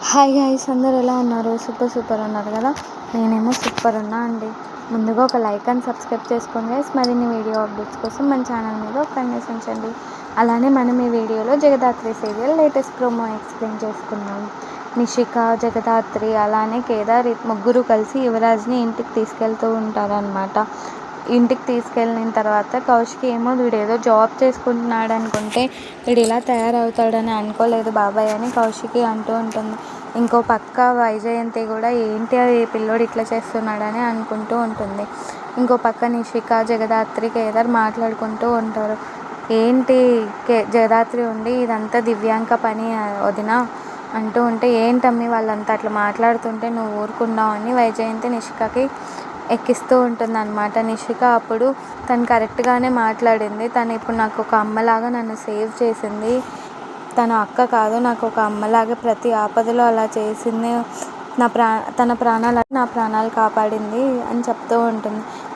Hi guys, అందరు ఎలా ఉన్నారు? సూపర్ ఉన్నారు కదా. నేనేమో సూపర్ ఉన్నా అండి. ముందుగా ఒక లైక్ అండ్ సబ్స్క్రైబ్ చేసుకోండి గైస్. మరిన్ని వీడియో అప్డేట్స్ కోసం మన ఛానల్ మీద ఒక కన్నేసి ఉంచండి. అలానే మనం ఈ వీడియోలో Jagadhatri serial latest promo explain చేసుకున్నాం. నిషిక, జగదాత్రి అలానే కేదార్ ముగ్గురు కలిసి యువరాజ్ని ఇంటికి తీసుకెళ్తూ ఉంటారనమాట. ఇంటికి తీసుకెళ్ళిన తర్వాత కౌశికి ఏమో వీడేదో జాబ్ చేసుకుంటున్నాడు అనుకుంటే వీడు ఇలా తయారవుతాడని అనుకోలేదు బాబాయ్ అని కౌశికి అంటూ ఉంటుంది. ఇంకో పక్క వైజయంతి కూడా ఏంటి ఈ పిల్లోడు ఇట్లా చేస్తున్నాడని అనుకుంటూ ఉంటుంది. ఇంకో పక్క నిషిక, జగదాత్రి, కేదార్ మాట్లాడుకుంటూ ఉంటారు. ఏంటి జగదాత్రి ఉండి ఇదంతా దివ్యాంక పని వదిన అంటూ ఉంటే, ఏంటమ్మి వాళ్ళంతా అట్లా మాట్లాడుతుంటే నువ్వు ఊరుకున్నావు అని వైజయంతి నిషికకి ఎక్కిస్తూ ఉంటుంది అనమాట. నిషిక అప్పుడు తను కరెక్ట్గానే మాట్లాడింది. తను ఇప్పుడు నాకు ఒక అమ్మలాగా నన్ను సేవ్ చేసింది. తన అక్క కాదు, నాకు ఒక అమ్మలాగా ప్రతి ఆపదలో అలా చేసింది. తన ప్రాణాలు కాపాడింది అని చెప్తూ ఉంటుంది.